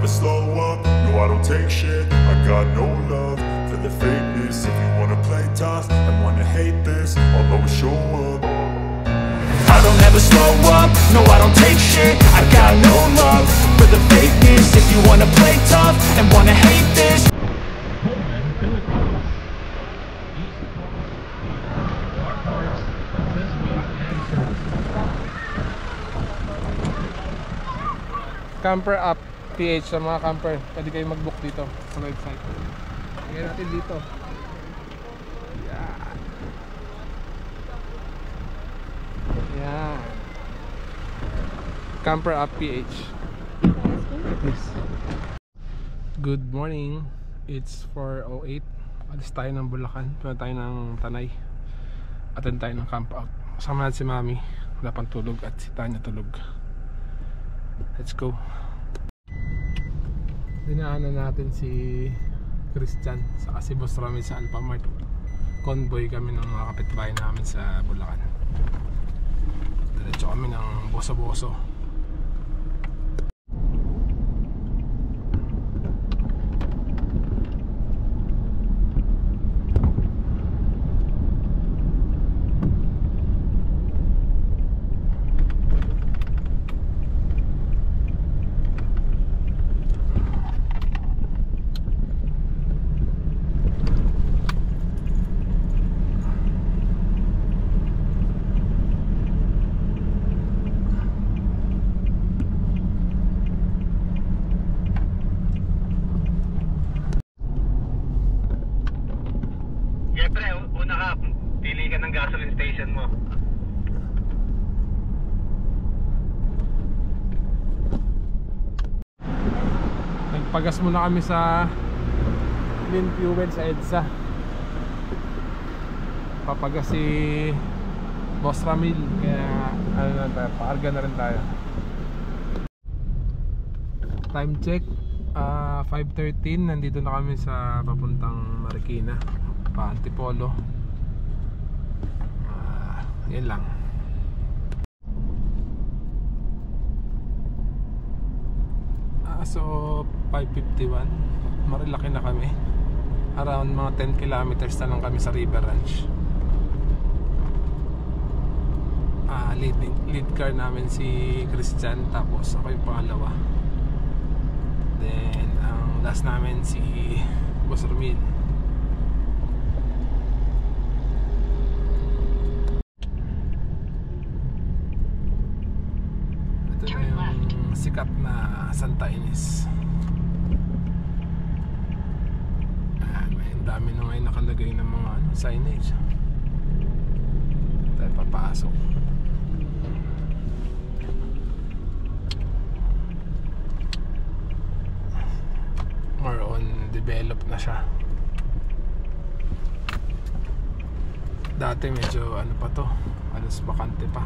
never slow up, no I don't take shit. I got no love for the fakeness. If you wanna play tough and wanna hate this, I'll always show up. I don't ever slow up, no I don't take shit. I got no love for the fakeness. If you wanna play tough and wanna hate this. Camper App PH sa mga camper, pwede kayo mag-book dito sa website. Tingnan natin dito. Yan. Yan. Camper App PH. Please. Good morning. It's 4:08. Alis tayo ng Bulacan. Punta tayo ng Tanay. Attend tayo ng camp out. Kasama natin si Mami. Wala pang tulog at si Tanya tulog. Let's go. Dinaanan natin si Christian saka si Boss Ramil sa Alphamart. Convoy kami ng mga kapitbahay namin sa Bulacan. Diretso kami ng Boso-Boso. Nagpagas muna kami sa Clean Fuel sa EDSA. Papagas si Boss Ramil. Kaya ano na tayo, paarga na rin tayo. Time check 5:13. Nandito na kami sa papuntang Marikina, pa Antipolo. Yan lang. So 5:51, marilaki na kami. Around mga 10 kilometers na lang kami sa River Ranch. Lead car namin si Christian, tapos ako yung pangalawa. Then ang last namin si Boss Ramil. Sikat na Santa Ines. May dami na ngayon nakalagay ng mga signage. Tayo papasok. More on develop na siya. Dati medyo ano pa to, halos bakante pa.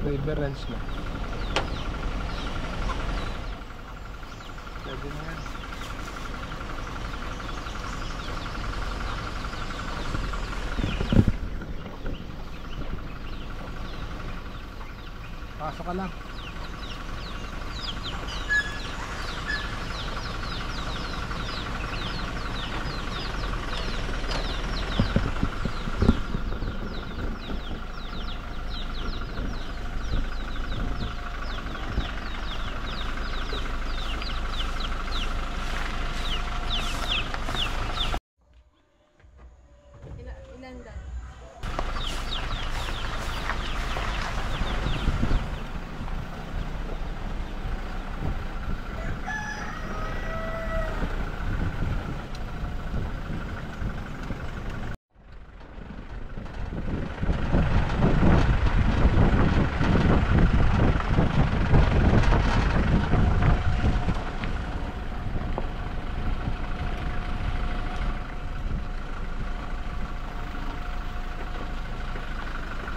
River Ranch na. Pwede na yan. Pasok ka lang.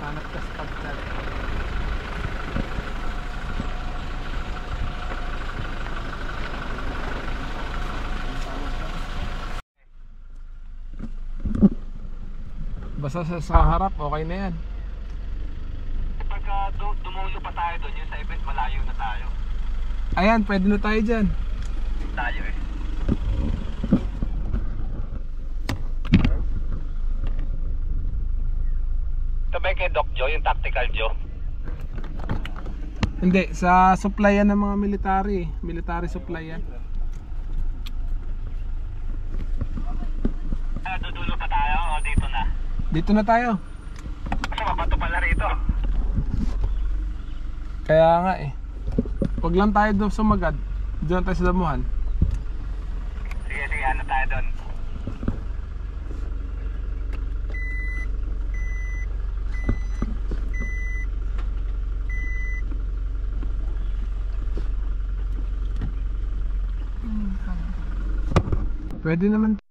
Hanap ka spot dyan. Basta sa harap, okay na yan. Pagka dumulo pa tayo doon, yung sa event malayo na tayo. Ayan, pwede na tayo dyan. Tayo eh. Ito ba kay Doc Joe, yung Tactical Joe? Hindi, sa supply yan ng mga military. Military supply yan. Dudulo pa tayo o dito na? Dito na tayo. Kasi mabato pala rito. Kaya nga eh. Huwag lang tayo doon sumagad. Doon tayo sa damuhan. Sige, sige, ano tayo doon? Pwede naman.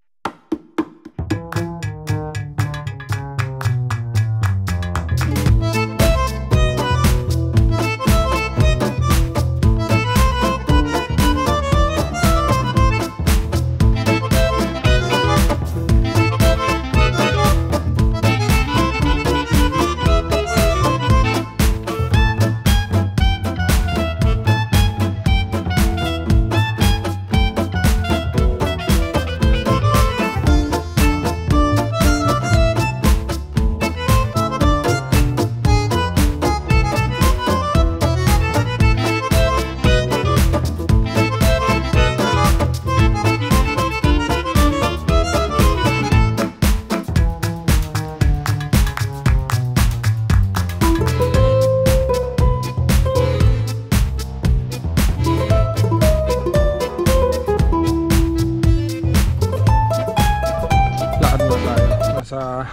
Sa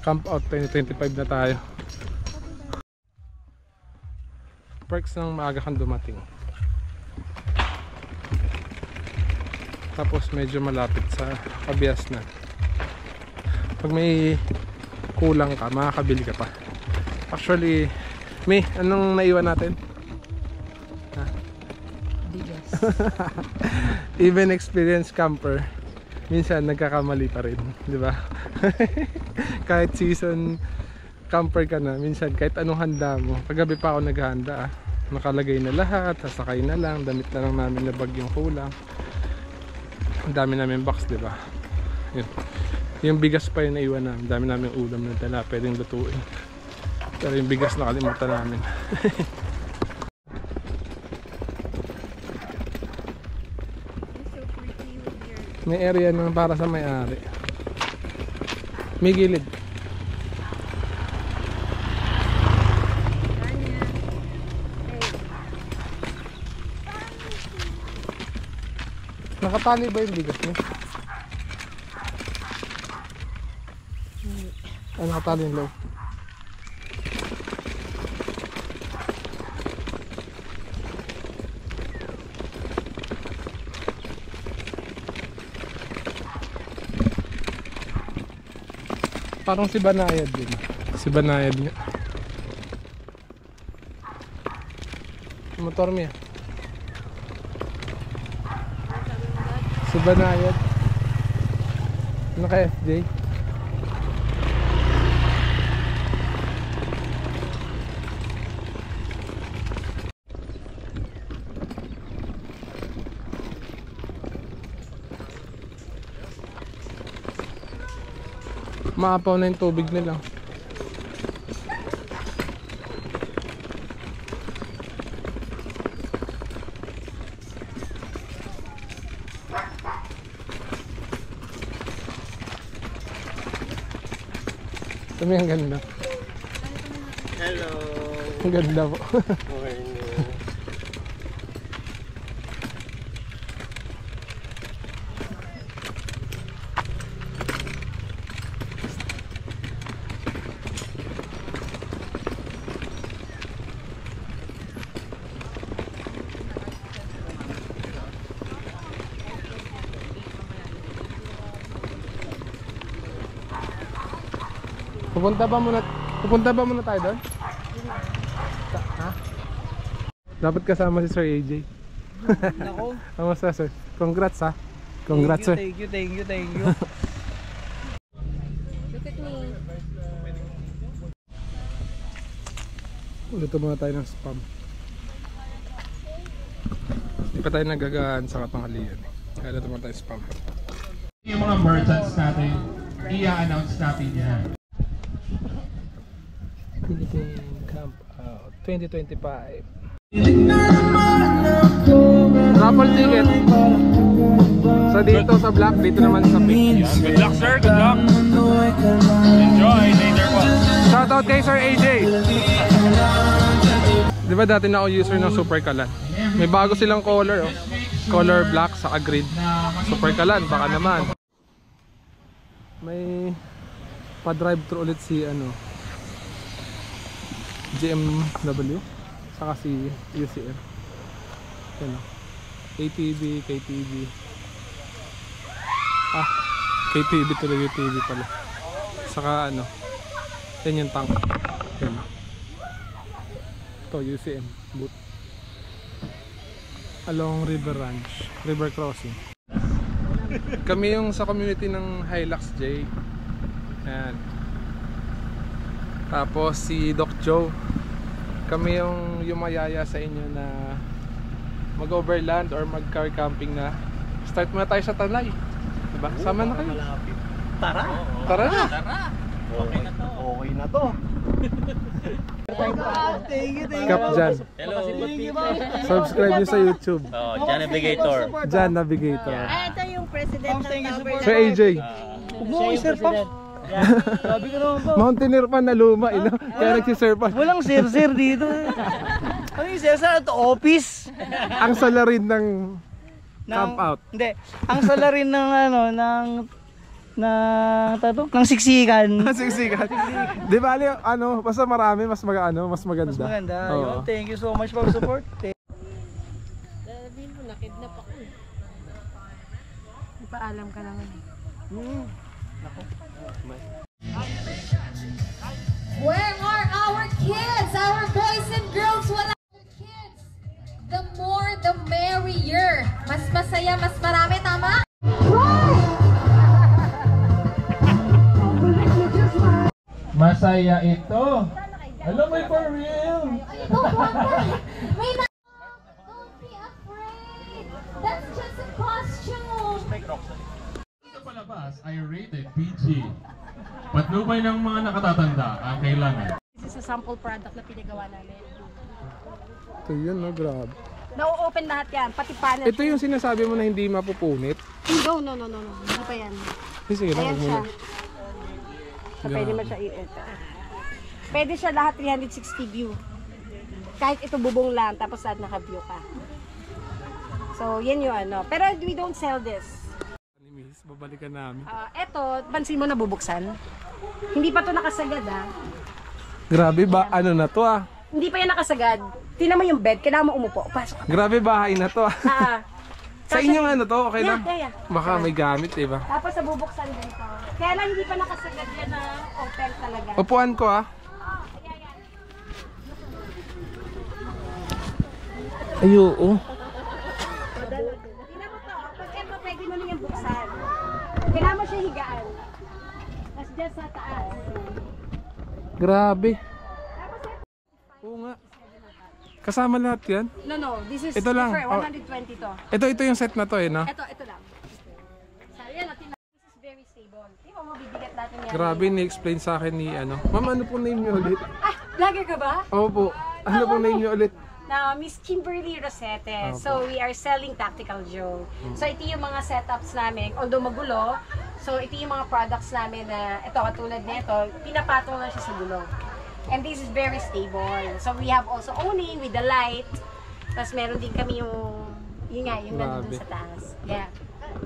Camp Out 2025 na tayo. Perks ng maaga kang dumating. Tapos medyo malapit sa Kabias na. Pag may kulang ka, makakabili ka pa. Actually, May, anong naiwan natin? Bigas. Even experienced camper, minsan nagkakamali pa rin, di ba? Kahit season camper ka na, minsan kahit anong handa mo. Paggabi pa ako naghahanda, nakalagay na lahat, sasakay na lang, damit na lang namin na bag yung kulang. Ang dami namin box, di ba? Yun. Yung bigas pa yung naiwan namin, dami namin ulam na dala, pwedeng lutuin. Pero yung bigas nakalimutan namin. May area naman para sa may-ari. May gilid. Nakatali ba yung bigas niya? Ay, nakatali yung low. Parang si Banayad din. Si Banayad nga. Motor niya. Si Banayad. Naka-FJ. Maapaw na yung tubig nila. Kami ang ganda. Hello. Ang ganda po. Okay. Pupunta ba muna tayo doon? Ha? Dapat kasama si Sir AJ. Nako. Kamusta sir? Congrats ha. Congrats sir. Thank you. Look at me. Luto muna tayo ng spam. Hindi pa tayo nagagaan sa katanghalian. Kaya luto muna tayo ng spam. Yung mga merchants natin, i-announce natin yan. Philippine Camp Out 2025. Raffle ticket. Sa dito sa black, dito naman sa pink. Good luck, sir. Good luck. Enjoy later po. Shoutout kay Sir AJ. Di ba dati na ako user ng Super Kalan? May bago silang color oh. Color black sa green. Super Kalan, baka naman. May pa-drive-thru ulit si ano GMW saka si UCM. Yan oh. ATV, KTV. KTV tuloy, UTV pala. Saka ano, yan yung tank. Yan. Ito, UCM boot. Along River Ranch, River Crossing. Kami yung sa community ng Hilux J. Yan. Tapos si Doc Joe. Kami yung mayaya sa inyo na mag-overland or mag-car camping na. Start muna tayo sa Tanay. Diba? Sama na kayo. Tara. Tara na. Okay na to. Thank you. Kap Jan. Hello. Subscribe nyo sa YouTube. Jan Navigator. Jan Navigator. Ito yung president ng Tower. Sir AJ. Huwag mo kay Sir Pam. Sabi ko naman po. Mountaineer pa na luma. Kaya nagsisurf. Walang sir dito. Ano yung sir? Saan ito? Office? Ang salarin ng camp out. Hindi. Ang salarin ng ano, ng siksikan. Siksikan. Di ba ano, basta marami, mas maganda. Mas maganda. Oo. Yun, thank you so much for support. Sabihin mo, nakidnap ako. Ipaalam ka naman. Where are our kids? Our boys and girls? Wala kids. The more, the merrier. Mas masaya, mas marami. Tama? Masaya ito. Alam mo, for real. May na... Don't be afraid. That's just a costume. Sa palabas ay rated PG. Patnubay ng mga nakatatanda ang kailangan. This is a sample product na pinagawa namin. Ito yun, no? Grabe. Na-open lahat yan, pati panel. Ito yung sinasabi mo na hindi mapupunit. No. Hindi pa yan. Sige lang, Ayan huwag siya. muna. So, pwede mo siya i-ito. Pwede siya lahat 360 view. Kahit ito bubong lang, tapos lahat naka-view ka. So, yan yung ano. Pero we don't sell this. Miss, babalikan namin. Eto, pansin mo na bubuksan. Hindi pa to nakasagad Grabe ba? Ano na to ah? Hindi pa yan nakasagad. Tingnan mo yung bed, kailangan mo umupo. Pasok ka. Grabe bahay na to ah. Sa inyong ano to, okay lang? Yeah. Baka may gamit, diba? Tapos sa bubuksan din to. Kaya lang hindi pa nakasagad yan na open talaga. Upuan ko ah. Ayo, oh. Tingnan mo to, pag eto pwede mo na yung buksan. Kailangan mo siya higaan. Tapos dyan sa taas. Grabe. Oo nga. Kasama lahat yan? No, this is Ito lang. different. 120 to. Ito yung set na to eh, no? Ito lang. So, yan, this is very stable. Tingnan mo, bibigat natin yan. Grabe, ni-explain sa akin ni ano. Ma'am, ano pong name niyo ulit? Vlogger ka ba? Opo. Ano pong name niyo ulit? Na Miss Kimberly Rosete. So we are selling Tactical Joe. So ito yung mga setups namin, although magulo. So ito yung mga products namin na ito katulad nito, pinapatong lang siya sa gulong. And this is very stable. So we have also awning with the light. Tapos meron din kami yung nandun sa taas. Yeah.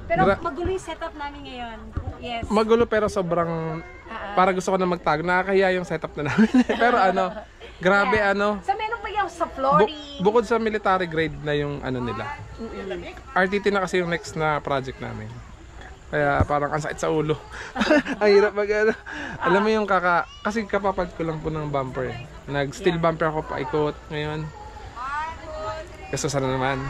Pero magulo yung setup namin ngayon. Yes. Magulo pero sobrang para gusto ko na magtago. Nakakahiya yung setup na namin. Pero ano, grabe ano. So meron pa yung sa flooring. Bukod sa military grade na yung ano nila. RTT na kasi yung next na project namin. Kaya parang ang sakit sa ulo. Ang hirap mag-ano. Alam mo yung kasi kapapad ko lang po ng bumper. Nag-steel bumper ako paikot ngayon. Kaso sana naman.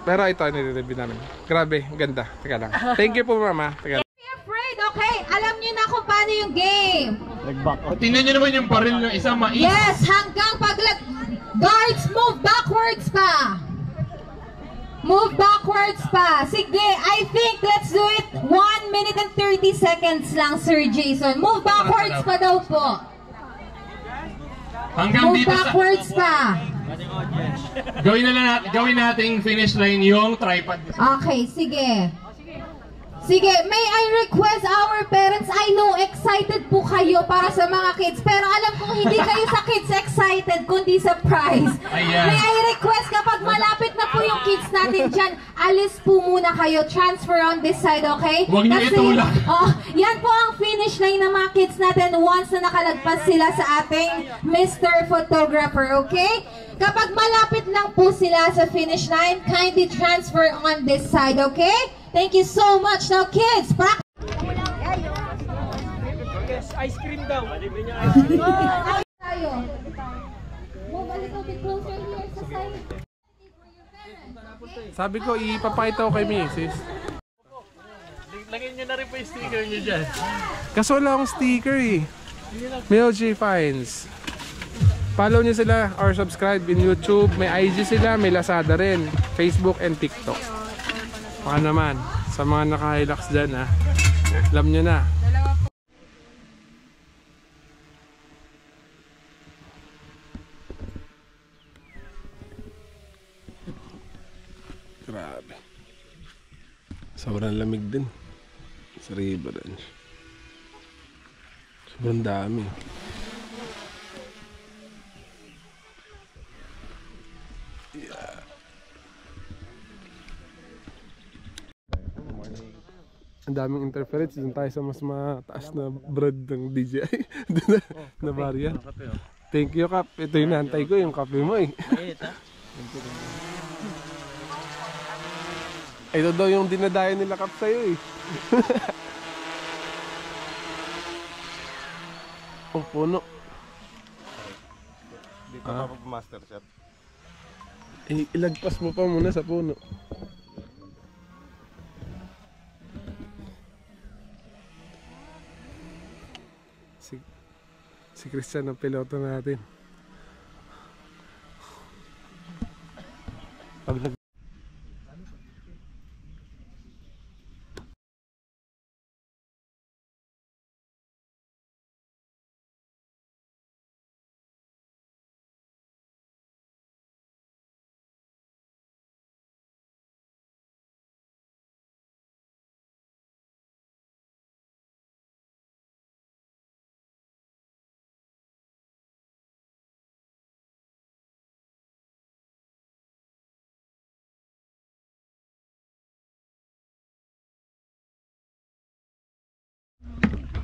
Pero ito, nire-review namin. Grabe, ganda. Teka lang. Thank you po, mama. Teka lang. Be afraid, okay? Alam niyo na kung paano yung game. Tingnan nyo naman yung baril ng isang mais. Yes, hanggang guards, move backwards pa. Move backwards pa. Sige, I think let's do it 1 minute and 30 seconds lang, Sir Jason. Move backwards pa daw po. Hanggang Move dito backwards pa. Gawin nating finish line yung tripod. Okay, sige. Sige, may I request our parents, I know excited po kayo para sa mga kids, pero alam kong hindi kayo sa kids excited, kundi sa prize. Ayan. May I request kapag malapit na po yung kids natin dyan, alis po muna kayo, transfer on this side, okay? Huwag niyo itulak. Yan po ang finish line ng mga kids natin once na nakalagpas sila sa ating Mr. Photographer, okay? Kapag malapit lang po sila sa finish line, kindly transfer on this side, okay? Thank you so much. Now, kids, practice. Ice cream daw. Tayo. Move a little bit closer here sa side. Sabi ko, ipapakita ko kay Mrs. Lagyan nyo na rin po yung sticker nyo dyan. Kaso wala akong sticker eh. Mel J Finds. Follow nyo sila or subscribe in YouTube. May IG sila, may Lazada rin. Facebook and TikTok. Baka naman, sa mga naka-Hilux dyan ha. Alam nyo na. Grabe. Sobrang lamig din. Sa River Ranch. Sobrang dami. Ang daming interference. Doon tayo sa mas mataas na brand ng DJI. Doon na barya. Thank you, Kap. Ito yung nantay ko, yung kape mo eh. Ito daw yung dinadayo nila, Kap, sa'yo eh. Oh, puno. Dito pa master chef. Eh, ilagpas mo pa muna sa puno. Si Christian ang piloto natin.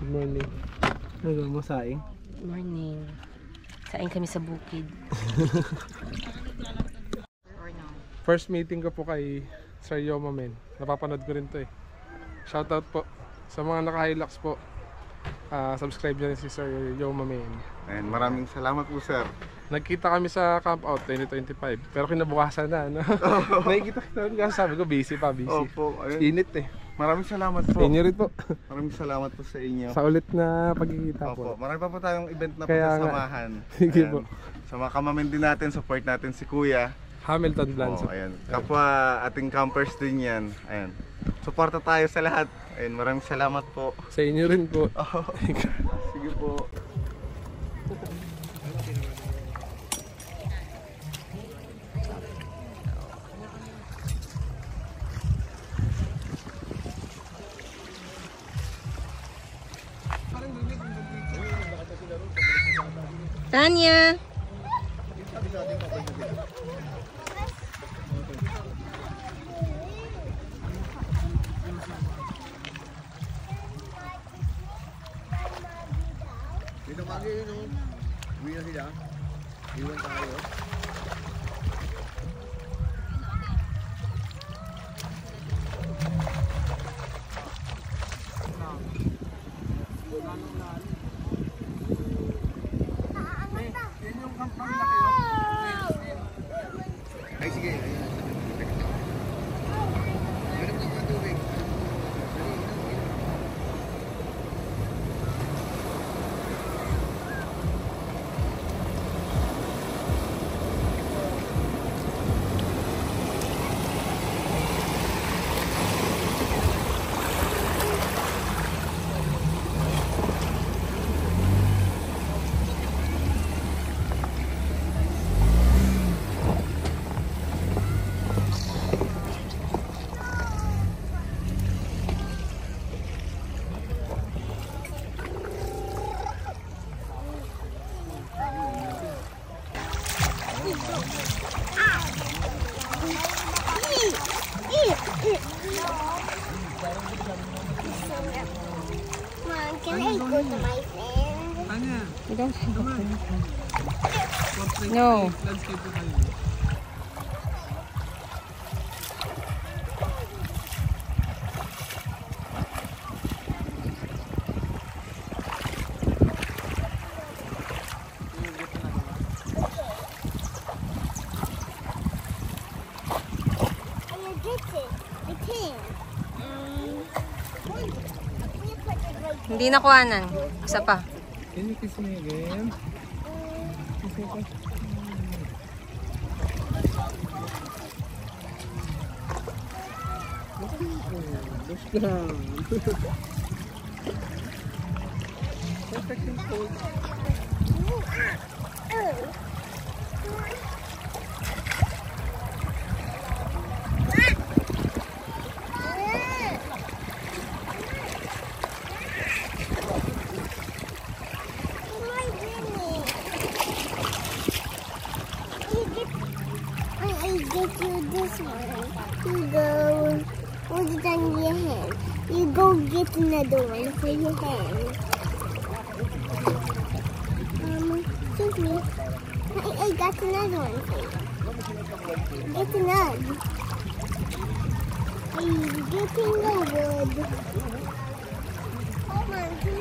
Good morning. Ano mo, saing? Morning. Saing kami sa bukid. First meeting ko po kay Sir Yoma Men. Napapanood ko rin to eh. Shoutout po sa mga naka-Hilux po. Subscribe nyo rin si Sir Yoma Men. And maraming salamat po, sir. Nagkita kami sa Camp Out 2025. Pero kinabukasan na, no? Nakikita kasi sabi ko busy. Opo, ayun. Init eh. Maraming salamat po. Inyo rin po. Maraming salamat po sa inyo. Sa ulit na pagkikita Opo, po. marami pa po tayong event na Kaya pagsasamahan. Sige Ayan. po. Sa mga kamamen din natin, support natin si Kuya. Hamilton Blanco. Ayan. Kapwa ating campers din yan. Ayan. Suporta tayo sa lahat. Ayan, maraming salamat po. Sa inyo rin po. Sige po. Tanya! Dito magi yun, no? Uwi na sila. Iwan tayo. You don't have no. Landscape po tayo. Hindi nakuhanan. Isa pa. Can you kiss me again? Kiss me pa. Look down. Perfect and cold. You go get another one for your hand. Excuse me. I got another one for you. Get another. I'm getting the wood. Mom, can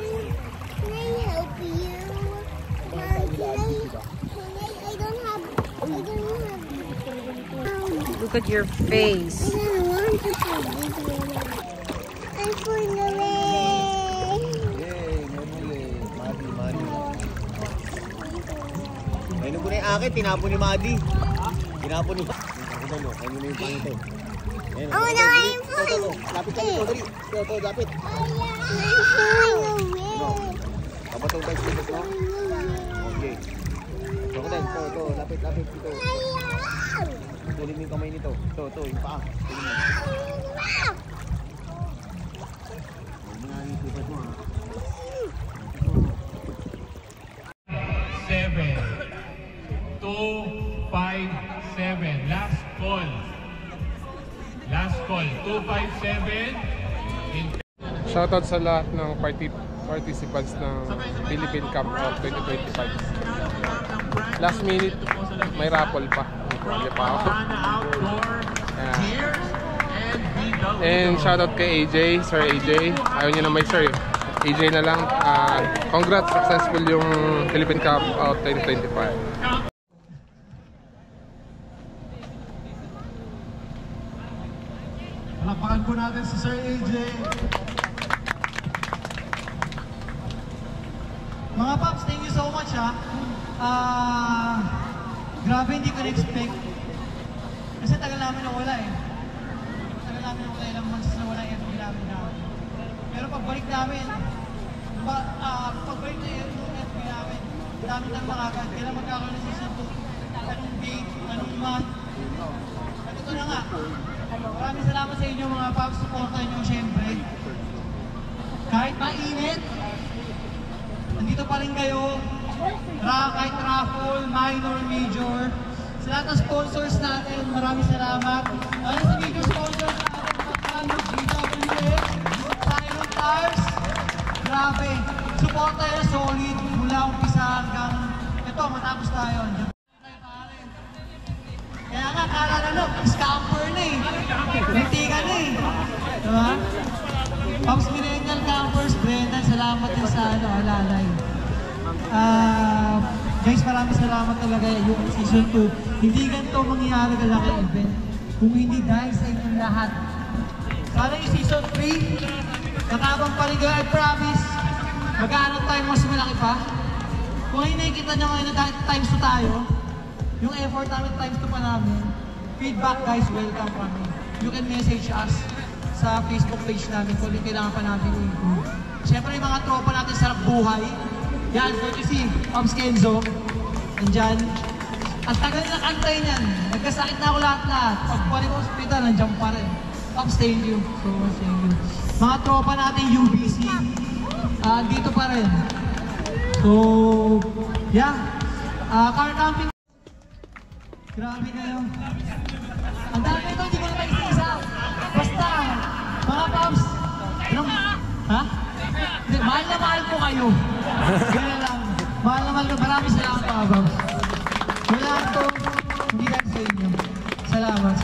I help you? Mom, I don't have. Look at your face. I don't want to play this one. I'm for the way. Yay, namuli. Madi. Ayun ko na yung akin, tinapon ni Madi. Tinapon ni Madi. Ayun mo na yung pang ito. Oh, no, I'm fine. Lapit ka nito, dali. Ito, lapit. I'm flying away. Pabatong tayo sa ito, no? Okay. Ito ko din, ito, lapit dito. Tulin mo yung kamay nito. Ito, yung paa. Tulin mo. Huwag mo nga yung sipat mo, ha? 7, 2, 5, 7. Last call. 257. Shoutout sa lahat ng participants ng Philippine Cup of 2025. Last minute, may raffle pa. May pa ako. And shoutout kay AJ, Sir AJ. Ayaw niya na may sir. AJ na lang. Congrats, successful yung Philippine Cup of 2025. Palakpakan po natin si Sir AJ. Mga Pops, thank you so much ha. Grabe, hindi ko na-expect. Kasi tagal namin nawala eh. Ilang months nawala yung FB namin. Pero pagbalik namin, pagbalik na yung FB namin, dami nang makagad. Kailan magkakaroon ng season 2? Anong date? Anong month? At ito na nga. Maraming salamat sa inyo mga Pops. Supportan nyo syempre. Kahit mainit, nandito pa rin kayo. Kahit raffle, minor, major. Sa lahat ng sponsors natin, maraming salamat. Ano sa major sponsors natin, GWS, Silent Tires. Grabe. Supporta nyo solid mula umpisa hanggang ito, matapos tayo. Kaya nga, kala na scamper na eh. Nagtigan na eh. Diba? Pops Millennial Campers, Brendan, salamat din sa alalay. Guys, maraming salamat talaga yung season 2. Hindi ganito mangyayari kalaki event kung hindi dahil sa inyong lahat. Sana yung season 3, nakabang pa rin kayo, I promise, magkahanap tayo mas malaki pa. Kung ngayon nakikita nyo ngayon na times 2 tayo, yung effort namin times 2 pa namin, feedback guys, welcome kami. You can message us sa Facebook page namin kung kailangan pa namin i-improve. Siyempre yung mga tropa natin sarap buhay. Yan, so you see, Pops Kenzo, nandyan. Ang tagal na kantay niyan. Nagkasakit na ako lahat-lahat. Pagpalik ko sa hospital, nandyan pa rin. Pops, thank you. So much, thank you. Mga tropa natin, UBC, dito pa rin. So, yeah. Car camping. Grabe kayo. Ang dami ito, hindi ko na isa-isa. Basta, mga Pops, ha? Mahal na mahal ko kayo. Gano'n lang. Mahal mga Babs. Wala to, hindi dahil sa inyo. Salamat.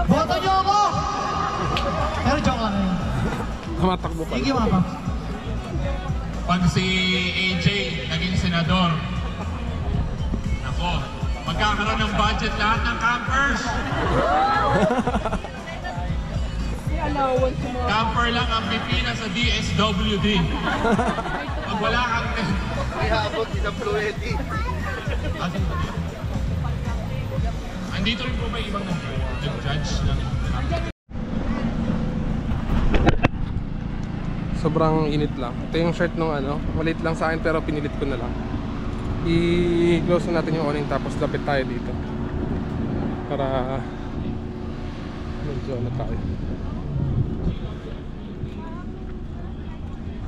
Boto nyo ako! Pero joke lang ngayon. Tumatakbo pa. Thank you mga Babs. Pag si AJ naging senador, nako, magkakaroon ng budget lahat ng campers. Camper lang ang pipina sa DSWD. Pag wala kang Ihabot, inamployee. andito rin po ba ibang nag-judge ng Sobrang init lang. Ito yung shirt nung ano, maliit lang sa akin pero pinilit ko na lang. I-close na natin yung awning tapos lapit tayo dito. Para medyo ano tayo.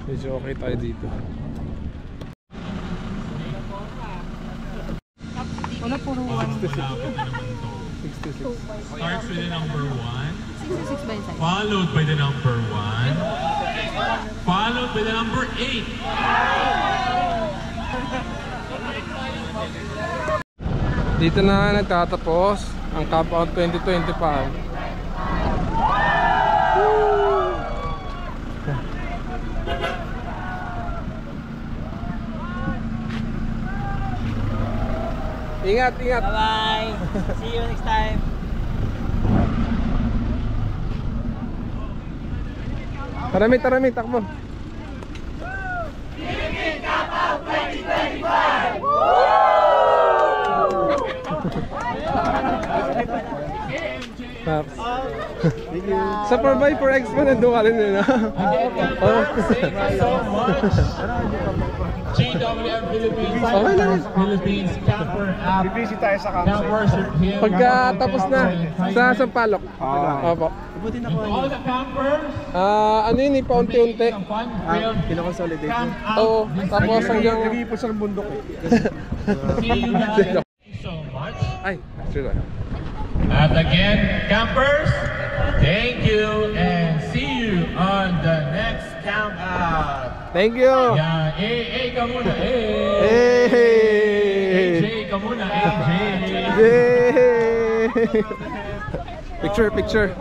Medyo okay tayo dito. Wala puro 66. starts with the number 1, 66 ba yung size? followed by the number 1, followed by the number 8. Dito na nagtatapos ang Camp Out 2025. Ingat. Bye-bye. See you next time. Tarami, takbo. Sa Survivor Expo nandun ka rin yun, ha? So much. GWM Philippines, Okay lang. Philippines Camper App. Busy tayo sa Campers here. Pagka tapos na sa Sampaloc. Opo. All the campers. Ano yun, paunti-unti. Kinoconsolidate. Oo, tapos hanggang... Nag-iipon sa bundok eh. See you guys so much. Ay, sure. And again, campers, thank you and see you on the next camp out. Thank you. Yeah, ka muna, Hey. AJ ka muna, AJ. Yay! Picture.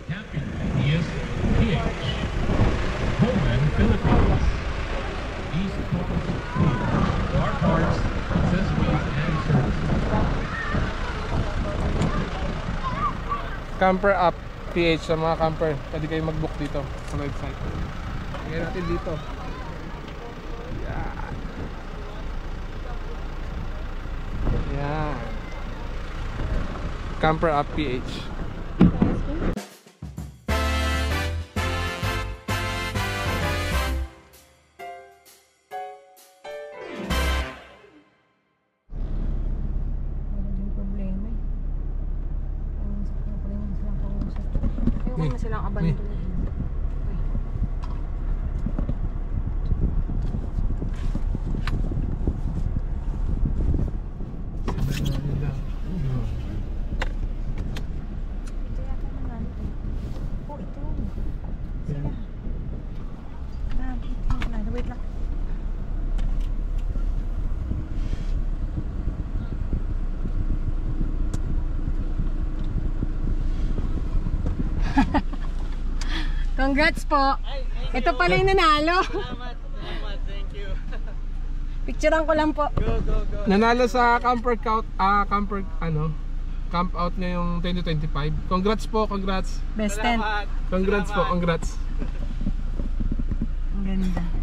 Camping ideas, PH, Pullman, Philippines. Easy car parts, accessories, and services. Camper App PH sa mga camper. Pwede kayo mag-book dito sa website. Tingnan natin dito. Yan. Camper App PH. Ayoko na silang abandonin. Wait lang. Congrats po. Ito pala yung nanalo. Salamat, thank you. Picturean ko lang po. Go. Nanalo sa camper camp out ngayong 2025. Congrats po, congrats. Best 10. Congrats po, congrats. Ang ganda.